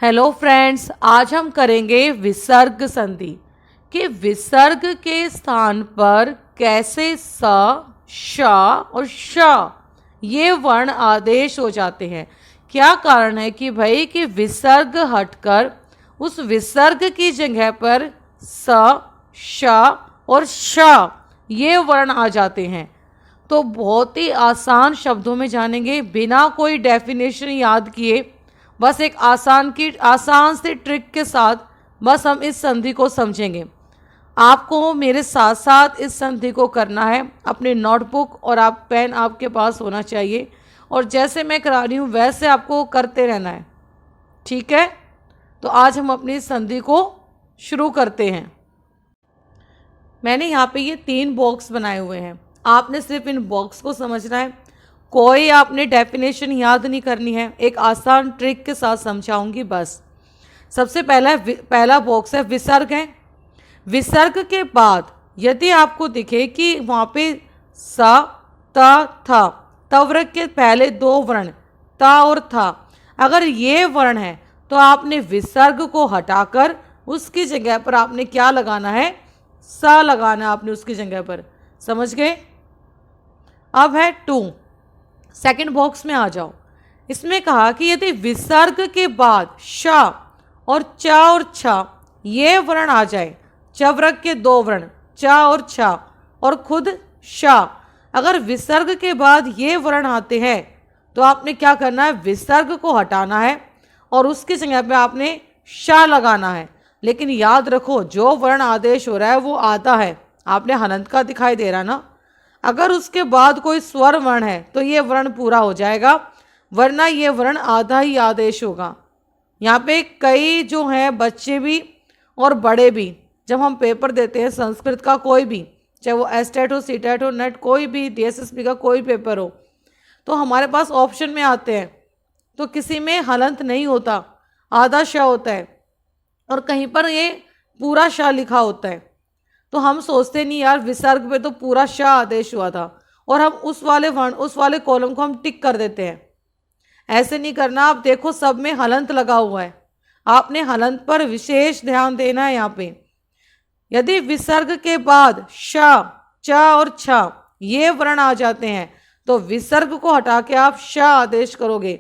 Hello friends, आज हम करेंगे विसर्ग संधि कि विसर्ग के स्थान पर कैसे स, श और श ये वर्ण आदेश हो जाते हैं। क्या कारण है कि भाई कि विसर्ग हटकर उस विसर्ग की जगह पर स, श और श ये वर्ण आ जाते हैं। तो बहुत ही आसान शब्दों में जानेंगे, बिना कोई डेफिनेशन याद किए, बस एक आसान से ट्रिक के साथ बस हम इस संधि को समझेंगे। आपको मेरे साथ साथ इस संधि को करना है। अपनी नोटबुक और आप पेन आपके पास होना चाहिए और जैसे मैं करा रही हूँ वैसे आपको करते रहना है। ठीक है, तो आज हम अपनी संधि को शुरू करते हैं। मैंने यहाँ पे ये 3 बॉक्स बनाए हुए हैं, आपने सिर्फ इन बॉक्स को समझना है। कोई आपने डेफिनेशन याद नहीं करनी है, एक आसान ट्रिक के साथ समझाऊंगी बस। सबसे पहला बॉक्स है विसर्ग है। विसर्ग के बाद यदि आपको दिखे कि वहाँ पे सा, ता, था, तवर्ग के पहले 2 वर्ण ता और था, अगर ये वर्ण है तो आपने विसर्ग को हटाकर उसकी जगह पर आपने क्या लगाना है, सा लगाना है आपने उसकी जगह पर। समझ गए? अब है 2, सेकंड बॉक्स में आ जाओ। इसमें कहा कि यदि विसर्ग के बाद श और च और छ ये वर्ण आ जाए, चवर्ग के 2 वर्ण च और छ और खुद श, अगर विसर्ग के बाद ये वर्ण आते हैं तो आपने क्या करना है, विसर्ग को हटाना है और उसकी जगह पे आपने श लगाना है। लेकिन याद रखो, जो वर्ण आदेश हो रहा है वो आधा है। आपने हलंत का दिखाई दे रहा ना, अगर उसके बाद कोई स्वर वर्ण है तो ये वर्ण पूरा हो जाएगा, वरना ये वर्ण आधा ही आदेश होगा। यहाँ पे कई जो हैं बच्चे भी और बड़े भी, जब हम पेपर देते हैं संस्कृत का कोई भी, चाहे वो एस्टेट हो, सीटेट हो, नेट, कोई भी डीएसएसबी का कोई पेपर हो, तो हमारे पास ऑप्शन में आते हैं तो किसी में हलंत नहीं होता, आधा श होता है और कहीं पर ये पूरा श लिखा होता है। तो हम सोचते नहीं यार विसर्ग पे तो पूरा श आदेश हुआ था, और हम उस वाले कॉलम को हम टिक कर देते हैं। ऐसे नहीं करना। आप देखो सब में हलंत लगा हुआ है, आपने हलंत पर विशेष ध्यान देना है। यहाँ पे यदि विसर्ग के बाद श, च और छ ये वर्ण आ जाते हैं तो विसर्ग को हटा के आप श आदेश करोगे।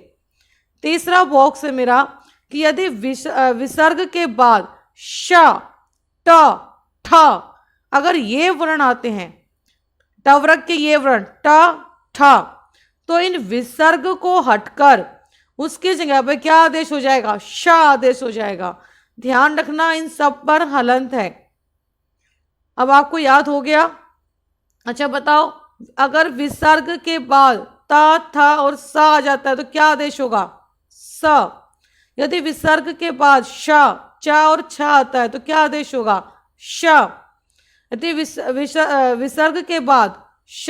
तीसरा बॉक्स है मेरा कि यदि विसर्ग के बाद श, ट, ठ अगर ये वर्ण आते हैं, टवर्ग के ये वर्ण ट, ठ, तो इन विसर्ग को हटकर उसकी जगह पर क्या आदेश हो जाएगा, श आदेश हो जाएगा। ध्यान रखना इन सब पर हलंत है। अब आपको याद हो गया? अच्छा बताओ, अगर विसर्ग के बाद ता, था और सा आ जाता है तो क्या आदेश होगा, स। यदि विसर्ग के बाद श, च और छ आता है तो क्या आदेश होगा, श। यदि विसर्ग के बाद श,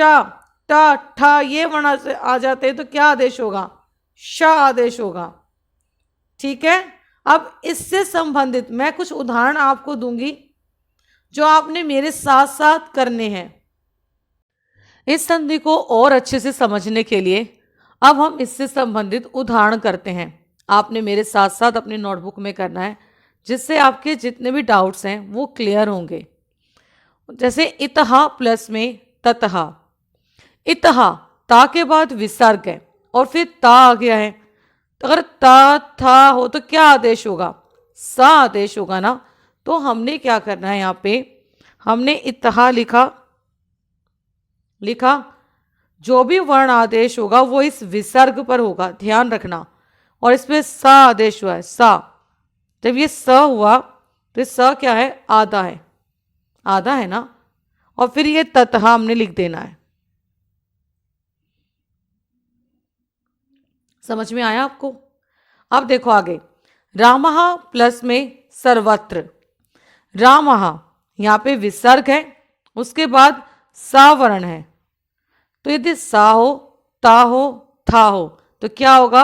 ट, ठ ये वर्ण आ जाते हैं तो क्या आदेश होगा, श आदेश होगा। ठीक है, अब इससे संबंधित मैं कुछ उदाहरण आपको दूंगी जो आपने मेरे साथ साथ करने हैं। इस संधि को और अच्छे से समझने के लिए अब हम इससे संबंधित उदाहरण करते हैं। आपने मेरे साथ साथ अपने नोटबुक में करना है, जिससे आपके जितने भी डाउट्स हैं वो क्लियर होंगे। जैसे इतहा प्लस में ततहा। इतहा ता के बाद विसर्ग है और फिर ता आ गया है, तो अगर ता, था हो तो क्या आदेश होगा, सा आदेश होगा ना। तो हमने क्या करना है, यहाँ पे हमने इतहा लिखा, जो भी वर्ण आदेश होगा वो इस विसर्ग पर होगा, ध्यान रखना। और इसमें सा आदेश हुआ है, सा। जब ये स हुआ तो स क्या है, आधा है, आधा है ना। और फिर ये ततहा हमने लिख देना है। समझ में आया आपको? अब देखो आगे, रामः प्लस में सर्वत्र। रामः यहाँ पे विसर्ग है, उसके बाद सा वर्ण है, तो यदि सा हो, ता हो, था हो तो क्या होगा,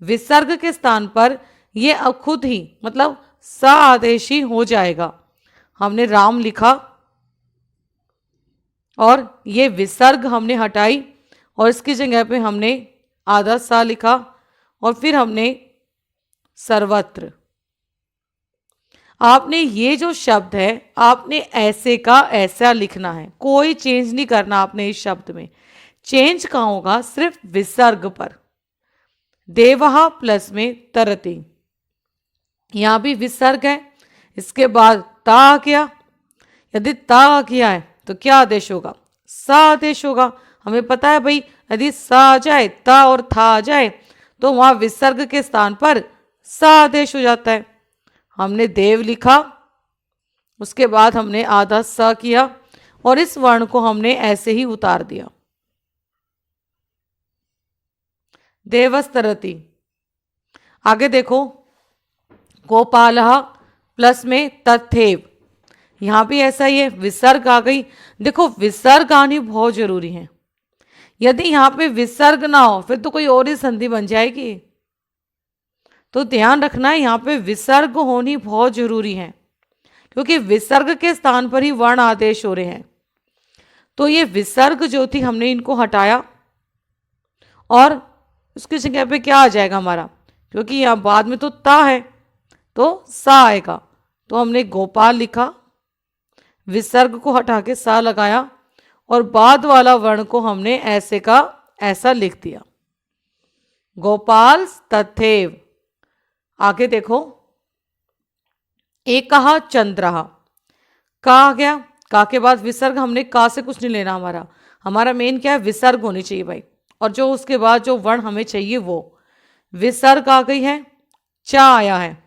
विसर्ग के स्थान पर ये अब खुद ही मतलब सा आदेश ही हो जाएगा। हमने राम लिखा और ये विसर्ग हमने हटाई और इसकी जगह पे हमने आधा सा लिखा और फिर हमने सर्वत्र। आपने ये जो शब्द है आपने ऐसे का ऐसा लिखना है, कोई चेंज नहीं करना आपने इस शब्द में। चेंज कहाँ होगा? सिर्फ विसर्ग पर। देवहा प्लस में तरती, यहां भी विसर्ग है, इसके बाद ता आ गया। यदि ता आ गया है तो क्या आदेश होगा? सा आदेश होगा। हमें पता है भाई, यदि सा आ जाए, ता और था आ जाए तो वहां विसर्ग के स्थान पर सा आदेश हो जाता है। हमने देव लिखा, उसके बाद हमने आधा स किया और इस वर्ण को हमने ऐसे ही उतार दिया। देवस्तरति। आगे देखो, गोपालः प्लस में तथेव, यहां भी ऐसा ही है, विसर्ग आ गई। देखो विसर्ग आनी बहुत जरूरी है, यदि यहां पे विसर्ग ना हो फिर तो कोई और ही संधि बन जाएगी। तो ध्यान रखना है यहां पे विसर्ग होनी बहुत जरूरी है, क्योंकि विसर्ग के स्थान पर ही वर्ण आदेश हो रहे हैं। तो ये विसर्ग जो थी हमने इनको हटाया और उसकी जगह पे क्या आ जाएगा हमारा, क्योंकि यहां बाद में तो ता है तो सा आएगा। तो हमने गोपाल लिखा, विसर्ग को हटा के सा लगाया और बाद वाला वर्ण को हमने ऐसे का ऐसा लिख दिया। गोपाल तथेव। आगे देखो, एक कहा चंद्रहा, का आ गया, का के बाद विसर्ग, हमने का से कुछ नहीं लेना, हमारा मेन क्या है, विसर्ग होनी चाहिए भाई। और जो उसके बाद जो वर्ण हमें चाहिए वो विसर्ग आ गई है, चा आया है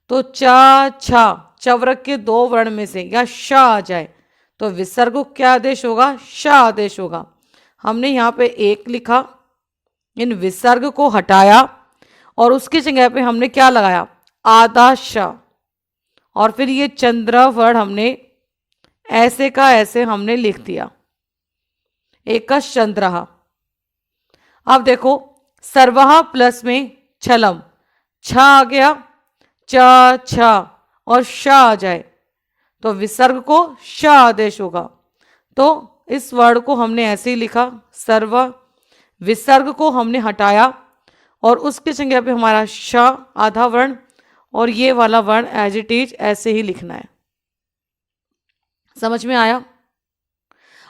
तो चा छा चवर्ग के दो वर्ण में से या श आ जाए तो विसर्ग को क्या आदेश होगा? श आदेश होगा। हमने यहाँ पे एक लिखा, इन विसर्ग को हटाया और उसकी जगह पे हमने क्या लगाया? आधा श। और फिर ये चंद्र वर्ण हमने ऐसे का ऐसे हमने लिख दिया, एक चंद्रहा। अब देखो, सर्वहा प्लस में छलम, छ आ गया, च छ और श आ जाए तो विसर्ग को श आदेश होगा। तो इस वर्ण को हमने ऐसे ही लिखा, सर्व, विसर्ग को हमने हटाया और उसकी जगह पे हमारा श आधा वर्ण और ये वाला वर्ण एज इट इज ऐसे ही लिखना है। समझ में आया?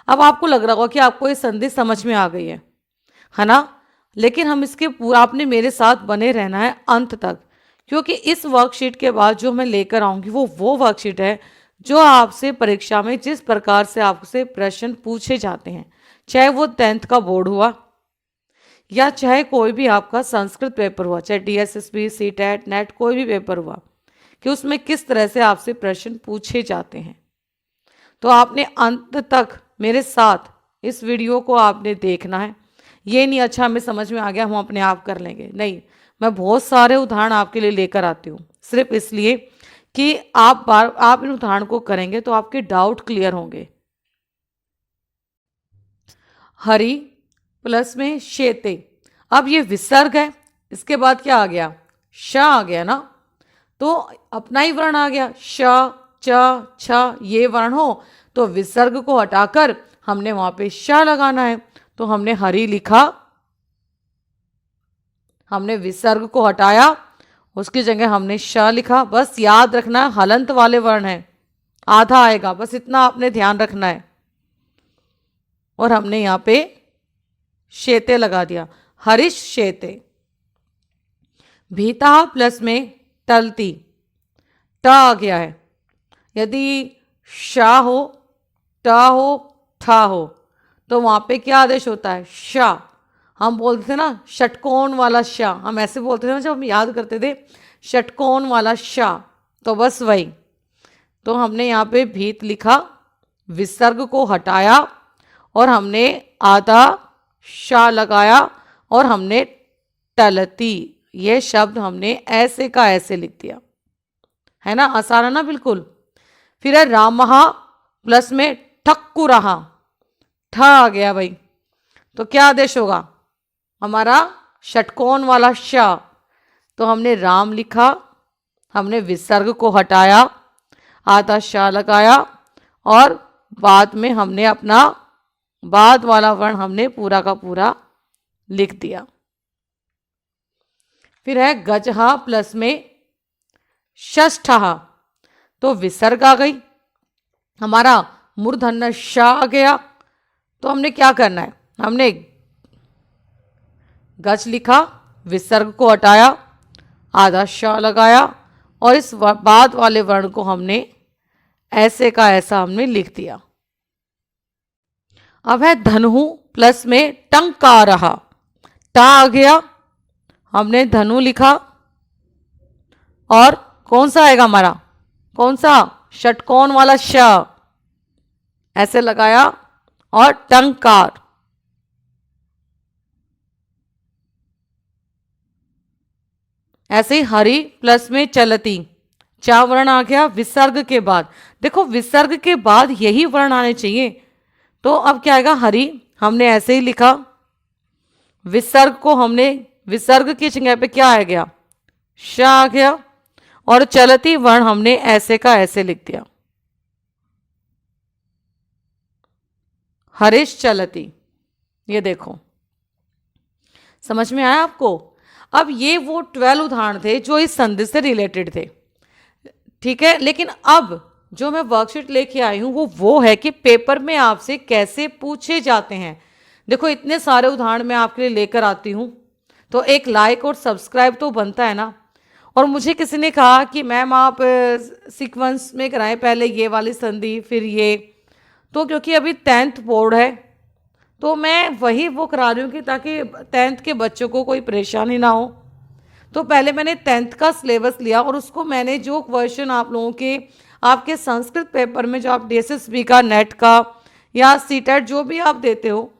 अब आपको लग रहा होगा कि आपको ये संधि समझ में आ गई है ना? लेकिन हम इसके पूरा, आपने मेरे साथ बने रहना है अंत तक, क्योंकि इस वर्कशीट के बाद जो मैं लेकर आऊंगी वो वर्कशीट है जो आपसे परीक्षा में जिस प्रकार से आपसे प्रश्न पूछे जाते हैं, चाहे वो 10th का बोर्ड हुआ या चाहे कोई भी आपका संस्कृत पेपर हुआ, चाहे DSSB, CTET, नेट कोई भी पेपर हुआ, कि उसमें किस तरह से आपसे प्रश्न पूछे जाते हैं। तो आपने अंत तक मेरे साथ इस वीडियो को आपने देखना है। ये नहीं अच्छा हमें समझ में आ गया हम अपने आप कर लेंगे, नहीं, मैं बहुत सारे उदाहरण आपके लिए लेकर आती हूँ, सिर्फ इसलिए कि आप इन उदाहरण को करेंगे तो आपके डाउट क्लियर होंगे। हरि प्लस में शेते, अब ये विसर्ग है, इसके बाद क्या आ गया? श आ गया ना, तो अपना ही वर्ण आ गया, श च छ ये वर्ण हो तो विसर्ग को हटाकर हमने वहां पे श लगाना है। तो हमने हरि लिखा, हमने विसर्ग को हटाया, उसकी जगह हमने श लिखा। बस याद रखना हलंत वाले वर्ण है, आधा आएगा, बस इतना आपने ध्यान रखना है। और हमने यहां पे शेते लगा दिया, हरिश शेते। भीता प्लस में टलती, ट आ गया है, यदि शा हो, ट हो, था हो तो वहां पे क्या आदेश होता है? शा। हम बोलते थे ना षटकोण वाला शा, हम ऐसे बोलते थे ना जब हम याद करते थे, षटकोण वाला शा, तो बस वही। तो हमने यहाँ पे भीत लिखा, विसर्ग को हटाया और हमने आधा शा लगाया और हमने टलती ये शब्द हमने ऐसे का ऐसे लिख दिया, है ना? आसान है ना? बिल्कुल। फिर है रामहा प्लस में ठक्कुरहा, ठ आ गया भाई, तो क्या आदेश होगा हमारा? षटकोण वाला श। तो हमने राम लिखा, हमने विसर्ग को हटाया, आधा श लगाया और बाद में हमने अपना बाद वाला वर्ण हमने पूरा का पूरा लिख दिया। फिर है गजहा प्लस में षष्ठहा, तो विसर्ग आ गई, हमारा मूर्धन्य श आ गया। तो हमने क्या करना है, हमने गज लिखा, विसर्ग को हटाया, आधा श लगाया और इस बाद वाले वर्ण को हमने ऐसे का ऐसा हमने लिख दिया। अब है धनु प्लस में टंकारहा, टा आ गया, हमने धनु लिखा और कौन सा आएगा हमारा, कौन सा, षटकोण वाला श, ऐसे लगाया और टंकार। ऐसे ही हरि प्लस में चलती, चा वर्ण आ गया विसर्ग के बाद। देखो विसर्ग के बाद यही वर्ण आने चाहिए, तो अब क्या आएगा, हरि हमने ऐसे ही लिखा, विसर्ग को हमने, विसर्ग की जगह पे क्या आ गया, श आ गया, और चलती वर्ण हमने ऐसे का ऐसे लिख दिया, हरीश चलती। ये देखो, समझ में आया आपको। अब ये वो 12 उदाहरण थे जो इस संधि से रिलेटेड थे, ठीक है। लेकिन अब जो मैं वर्कशीट लेके आई हूं वो है कि पेपर में आपसे कैसे पूछे जाते हैं। देखो इतने सारे उदाहरण मैं आपके लिए लेकर आती हूं, तो एक लाइक और सब्सक्राइब तो बनता है ना। और मुझे किसी ने कहा कि मैम आप सीक्वेंस में कराएं, पहले ये वाली संधि फिर ये, तो क्योंकि अभी 10th बोर्ड है तो मैं वही वो करा रही हूँ कि ताकि 10th के बच्चों को कोई परेशानी ना हो। तो पहले मैंने 10th का सिलेबस लिया और उसको मैंने जो क्वेश्चन आप लोगों के आपके संस्कृत पेपर में जो आप DSSB का, नेट का या सीटेट जो भी आप देते हो,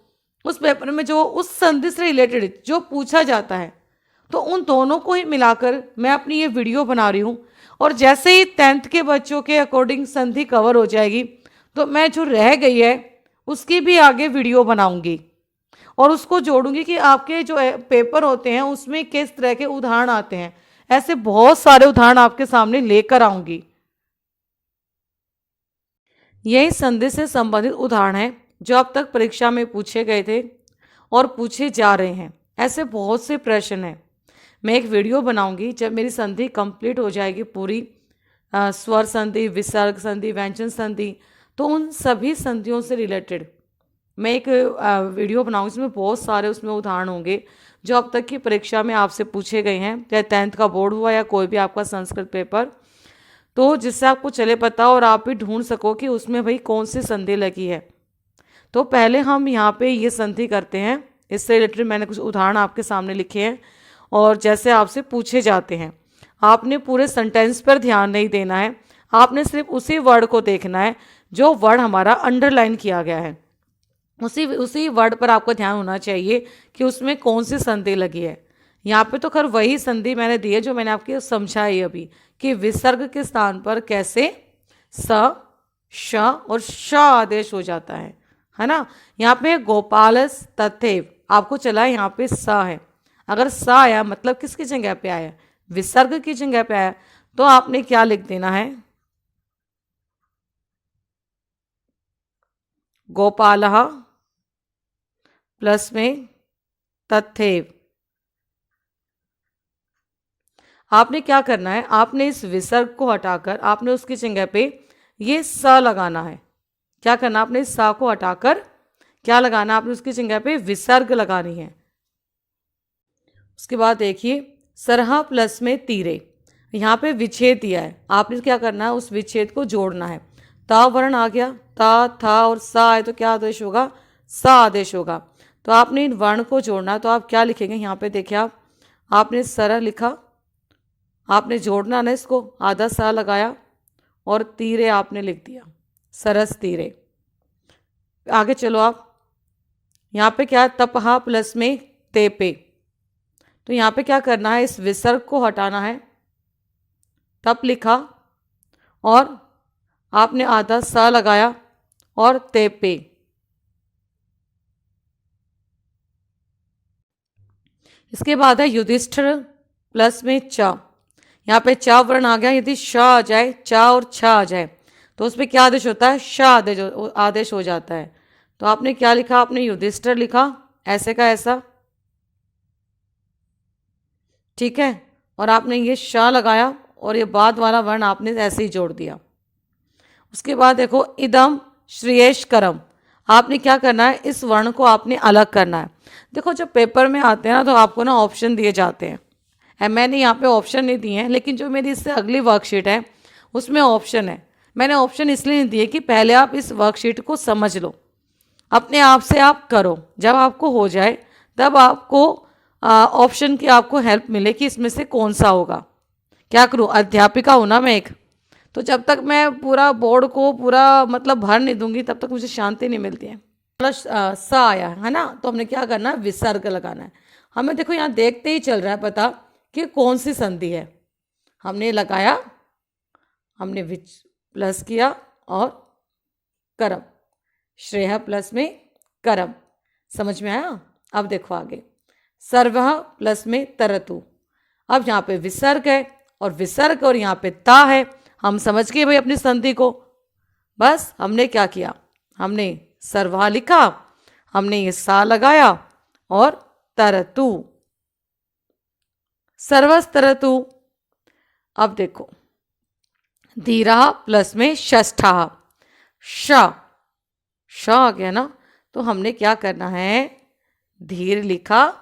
उस पेपर में जो उस संधि से रिलेटेड जो पूछा जाता है, तो उन दोनों को ही मिलाकर मैं अपनी ये वीडियो बना रही हूँ। और जैसे ही 10th के बच्चों के अकॉर्डिंग संधि कवर हो जाएगी तो मैं जो रह गई है उसकी भी आगे वीडियो बनाऊंगी और उसको जोड़ूंगी कि आपके जो पेपर होते हैं उसमें किस तरह के उदाहरण आते हैं। ऐसे बहुत सारे उदाहरण आपके सामने लेकर आऊंगी। यही संधि से संबंधित उदाहरण हैं जो अब तक परीक्षा में पूछे गए थे और पूछे जा रहे हैं। ऐसे बहुत से प्रश्न हैं। मैं एक वीडियो बनाऊंगी जब मेरी संधि कंप्लीट हो जाएगी पूरी, स्वर संधि, विसर्ग संधि, व्यंजन संधि, तो उन सभी संधियों से रिलेटेड मैं एक वीडियो बनाऊंगी। इसमें बहुत सारे उसमें उदाहरण होंगे जो अब तक की परीक्षा में आपसे पूछे गए हैं, चाहे 10th का बोर्ड हुआ या कोई भी आपका संस्कृत पेपर, तो जिससे आपको चले पता और आप भी ढूंढ सको कि उसमें भाई कौन सी संधि लगी है। तो पहले हम यहाँ पे ये संधि करते हैं, इससे रिलेटेड मैंने कुछ उदाहरण आपके सामने लिखे हैं और जैसे आपसे पूछे जाते हैं। आपने पूरे सेंटेंस पर ध्यान नहीं देना है, आपने सिर्फ उसी वर्ड को देखना है जो वर्ड हमारा अंडरलाइन किया गया है, उसी वर्ड पर आपका ध्यान होना चाहिए कि उसमें कौन सी संधि लगी है। यहाँ पे तो खैर वही संधि मैंने दी है जो मैंने आपको समझाई अभी कि विसर्ग के स्थान पर कैसे स, श और श आदेश हो जाता है ना। यहाँ पे गोपालस तथैव, आपको चला यहाँ पे स है, अगर स आया मतलब किसकी जगह पे आया, विसर्ग की जगह पे आया, तो आपने क्या लिख देना है, गोपालः प्लस में तथैव। आपने क्या करना है, आपने इस विसर्ग को हटाकर आपने उसकी जगह पे ये स लगाना है। क्या करना, आपने इस स को हटाकर क्या लगाना, आपने उसकी जगह पे विसर्ग लगानी है। उसके बाद देखिए सरहा प्लस में तीरे, यहाँ पे विच्छेद दिया है, आपने क्या करना है उस विच्छेद को जोड़ना है। ता वर्ण आ गया, ता, था और सा आए तो क्या आदेश होगा, सा आदेश होगा। तो आपने इन वर्ण को जोड़ना, तो आप क्या लिखेंगे, यहाँ पे देखिए आपने सरह लिखा, आपने जोड़ना ना इसको, आधा सा लगाया और तीरे आपने लिख दिया, सरस तीरे। आगे चलो आप, यहाँ पे क्या तपहा प्लस में तेपे, तो यहाँ पे क्या करना है, इस विसर्ग को हटाना है, तप लिखा और आपने आधा सा लगाया और तेपे। इसके बाद है युधिष्ठिर प्लस में च, यहाँ पे चा वर्ण आ गया, यदि श आ जाए, चा और छ आ जाए तो उसमें क्या आदेश होता है, श आदेश हो जाता है। तो आपने क्या लिखा, आपने युधिष्ठिर लिखा ऐसे का ऐसा ठीक है, और आपने ये श लगाया और ये बाद वाला वर्ण आपने ऐसे ही जोड़ दिया। उसके बाद देखो इदम श्रेयष्करम, आपने क्या करना है, इस वर्ण को आपने अलग करना है। देखो जब पेपर में आते हैं ना तो आपको ना ऑप्शन दिए जाते हैं, मैंने यहाँ पे ऑप्शन नहीं दिए हैं, लेकिन जो मेरी इससे अगली वर्कशीट है उसमें ऑप्शन है। मैंने ऑप्शन इसलिए नहीं दिए कि पहले आप इस वर्कशीट को समझ लो, अपने आप से आप करो, जब आपको हो जाए तब आपको ऑप्शन की आपको हेल्प मिले कि इसमें से कौन सा होगा। क्या करूँ, अध्यापिका हूँ ना मैं एक, तो जब तक मैं पूरा बोर्ड को पूरा मतलब भर नहीं दूंगी तब तक मुझे शांति नहीं मिलती है। प्लस स आया है ना, तो हमने क्या करना है, विसर्ग लगाना है। हमें देखो यहाँ देखते ही चल रहा है पता कि कौन सी संधि है। हमने लगाया, हमने विच प्लस किया और करम, श्रेय प्लस में करम, समझ में आया। अब देखो आगे, सर्व प्लस में तरतु। अब यहाँ पे विसर्ग है और विसर्ग और यहाँ पे ता है, हम समझ गए भाई अपनी संधि को। बस हमने क्या किया, हमने सर्वा लिखा, हमने ये सा लगाया और तरतु, सर्वस्तरतु। अब देखो धीरा प्लस में षष्ठा, श आ गया ना, तो हमने क्या करना है, धीर लिखा,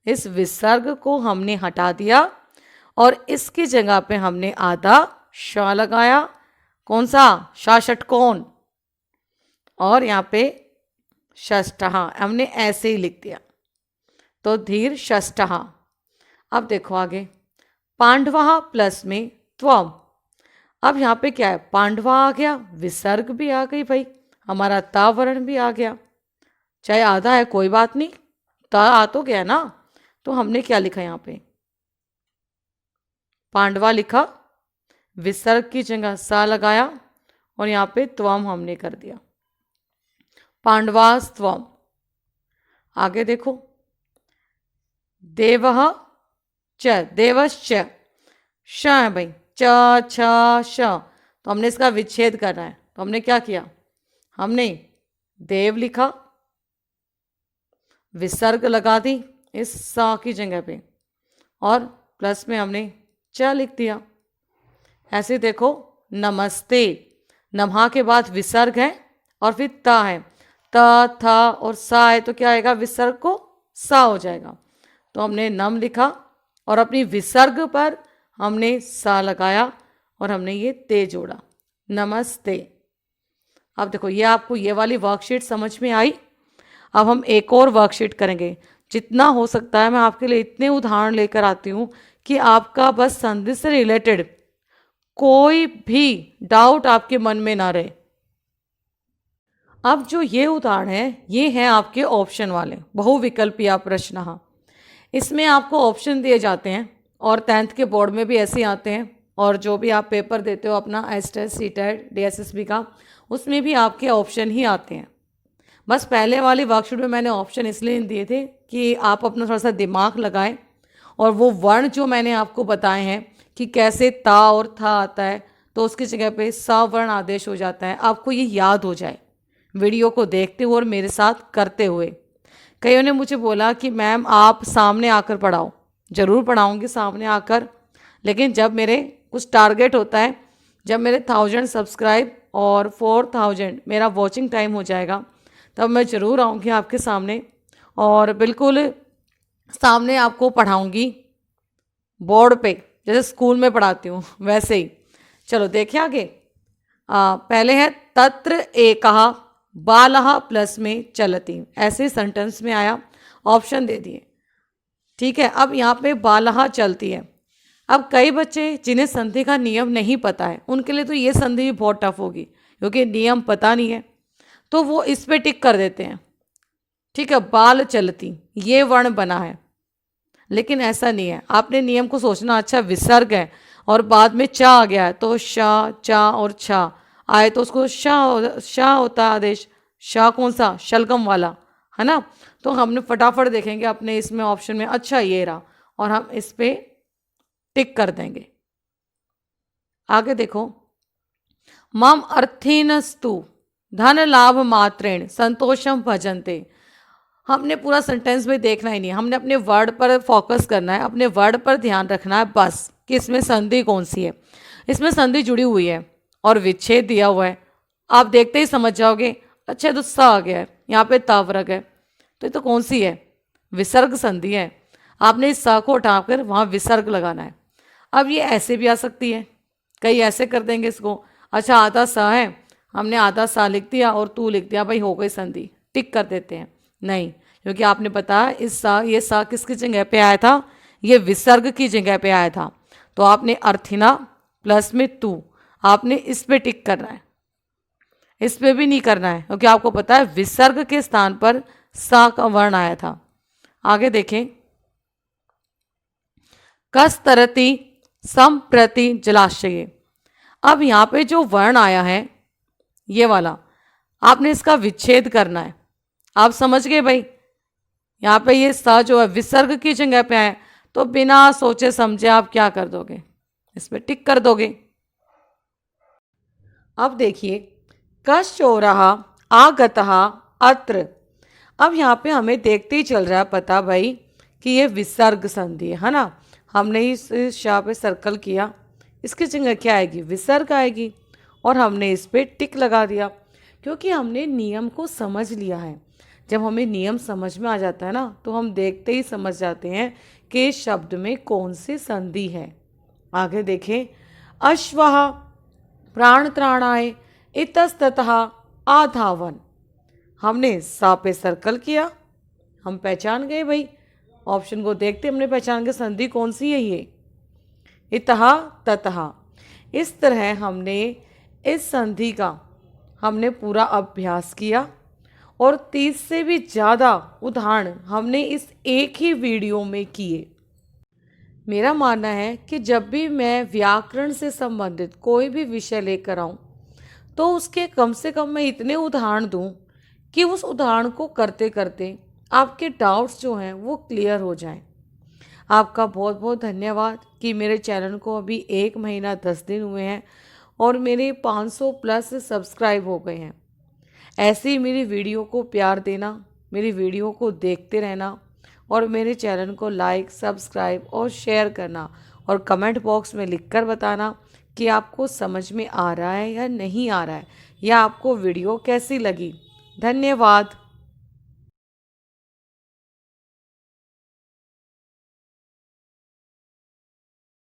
इस विसर्ग को हमने हटा दिया और इसकी जगह पे हमने आधा श लगाया। कौन सा, षा षटकोण, और यहाँ पे षष्ठा हमने ऐसे ही लिख दिया, तो धीर षष्ठा। अब देखो आगे, पांडवा प्लस में त्वम। अब यहाँ पे क्या है, पांडवा आ गया, विसर्ग भी आ गई भाई, हमारा ता वर्ण भी आ गया, चाहे आधा है कोई बात नहीं, ता आ तो गया ना। तो हमने क्या लिखा यहाँ पे, पांडवा लिखा, विसर्ग की जगह सा लगाया और यहाँ पे त्वम हमने कर दिया, पांडवास्त्वम। आगे देखो, देवः च, देवश्च, श है भाई, च छ श, तो हमने इसका विच्छेद करना है। तो हमने क्या किया, हमने देव लिखा, विसर्ग लगा दी इस सा की जगह पे और प्लस में हमने च लिख दिया। ऐसे देखो, नमस्ते, नमहा के बाद विसर्ग है और फिर ता है, त था और सा है, तो क्या आएगा, विसर्ग को सा हो जाएगा। तो हमने नम लिखा और अपनी विसर्ग पर हमने सा लगाया और हमने ये ते जोड़ा, नमस्ते। अब देखो ये आपको ये वाली वर्कशीट समझ में आई। अब हम एक और वर्कशीट करेंगे, जितना हो सकता है मैं आपके लिए इतने उदाहरण लेकर आती हूँ कि आपका बस संधि से रिलेटेड कोई भी डाउट आपके मन में ना रहे। अब जो ये उदाहरण है ये है आपके ऑप्शन वाले बहुविकल्पीय प्रश्न। इसमें आपको ऑप्शन दिए जाते हैं और 10th के बोर्ड में भी ऐसे आते हैं, और जो भी आप पेपर देते हो अपना एसटेट सीटेट डीएसएसबी का, उसमें भी आपके ऑप्शन ही आते हैं। बस पहले वाली वर्कशीट में मैंने ऑप्शन इसलिए दिए थे कि आप अपना थोड़ा सा दिमाग लगाएं और वो वर्ण जो मैंने आपको बताए हैं कि कैसे ता और था आता है तो उसकी जगह पे सा वर्ण आदेश हो जाता है, आपको ये याद हो जाए वीडियो को देखते हुए और मेरे साथ करते हुए। कईयों ने मुझे बोला कि मैम आप सामने आकर पढ़ाओ, ज़रूर पढ़ाऊँगी सामने आकर, लेकिन जब मेरे कुछ टारगेट होता है, जब मेरे 1000 सब्सक्राइब और 4000 मेरा वॉचिंग टाइम हो जाएगा तब मैं ज़रूर आऊँगी आपके सामने और बिल्कुल सामने आपको पढ़ाऊँगी बोर्ड पे, जैसे स्कूल में पढ़ाती हूँ वैसे ही। चलो देखिए आगे, पहले है तत्र एकः बालः प्लस में चलति, ऐसे सेंटेंस में आया, ऑप्शन दे दिए। ठीक है, अब यहाँ पे बालः चलती है। अब कई बच्चे जिन्हें संधि का नियम नहीं पता है उनके लिए तो ये संधि भी बहुत टफ होगी क्योंकि नियम पता नहीं है, तो वो इस पे टिक कर देते हैं। ठीक है, बाल चलती ये वर्ण बना है, लेकिन ऐसा नहीं है, आपने नियम को सोचना। अच्छा विसर्ग है और बाद में चा आ गया है तो शा चा और छा आए तो उसको शा होता है आदेश। शा कौन सा, शलगम वाला है ना। तो हमने फटाफट देखेंगे अपने इसमें ऑप्शन में, अच्छा ये रहा, और हम इस पे टिक कर देंगे। आगे देखो, मम अर्थीनस्तु धन लाभ मात्रेण संतोषम भजन्ते। हमने पूरा सेंटेंस में देखना ही नहीं, हमने अपने वर्ड पर फोकस करना है, अपने वर्ड पर ध्यान रखना है बस कि इसमें संधि कौन सी है। इसमें संधि जुड़ी हुई है और विच्छेद दिया हुआ है, आप देखते ही समझ जाओगे। अच्छा तो सा आ गया है, यहाँ पे तावरक है, तो ये तो कौन सी है, विसर्ग संधि है। आपने इस सा को उठाकर वहाँ विसर्ग लगाना है। अब ये ऐसे भी आ सकती है, कई ऐसे कर देंगे इसको। अच्छा आधा सा है, हमने आधा सा लिख दिया और तू लिख दिया, भाई हो गई संधि, टिक कर देते हैं। नहीं, क्योंकि आपने बताया इस सा, ये सा किसकी जगह पे आया था, ये विसर्ग की जगह पे आया था। तो आपने अर्थिना प्लस में तू, आपने इस पे टिक करना है, इस पे भी नहीं करना है, क्योंकि आपको पता है विसर्ग के स्थान पर सा का वर्ण आया था। आगे देखें, कस्तरति संप्रति जलाशय। अब यहाँ पे जो वर्ण आया है ये वाला, आपने इसका विच्छेद करना है। आप समझ गए भाई, यहाँ पे ये सा जो है विसर्ग की जगह पे आए, तो बिना सोचे समझे आप क्या कर दोगे, इसमें टिक कर दोगे। अब देखिए, कश्चोरः आगतः अत्र। अब यहाँ पे हमें देखते ही चल रहा है पता भाई कि ये विसर्ग संधि है ना। हमने इस शाह पे सर्कल किया, इसकी जगह क्या आएगी, विसर्ग आएगी, और हमने इस पे टिक लगा दिया, क्योंकि हमने नियम को समझ लिया है। जब हमें नियम समझ में आ जाता है ना, तो हम देखते ही समझ जाते हैं कि इस शब्द में कौन सी संधि है। आगे देखें, अश्वः प्राण त्राणाय इतस्ततः आधावन। हमने सा पे सर्कल किया, हम पहचान गए भाई, ऑप्शन को देखते हमने पहचान गए संधि कौन सी है ये, इतः ततः। इस तरह हमने इस संधि का हमने पूरा अभ्यास किया, और 30 से भी ज़्यादा उदाहरण हमने इस एक ही वीडियो में किए। मेरा मानना है कि जब भी मैं व्याकरण से संबंधित कोई भी विषय लेकर आऊँ, तो उसके कम से कम मैं इतने उदाहरण दूँ कि उस उदाहरण को करते करते आपके डाउट्स जो हैं वो क्लियर हो जाएं। आपका बहुत बहुत धन्यवाद कि मेरे चैनल को अभी 1 महीना 10 दिन हुए हैं और मेरे 500 प्लस सब्सक्राइब हो गए हैं। ऐसे ही मेरी वीडियो को प्यार देना, मेरी वीडियो को देखते रहना, और मेरे चैनल को लाइक, सब्सक्राइब और शेयर करना, और कमेंट बॉक्स में लिखकर बताना कि आपको समझ में आ रहा है या नहीं आ रहा है, या आपको वीडियो कैसी लगी। धन्यवाद।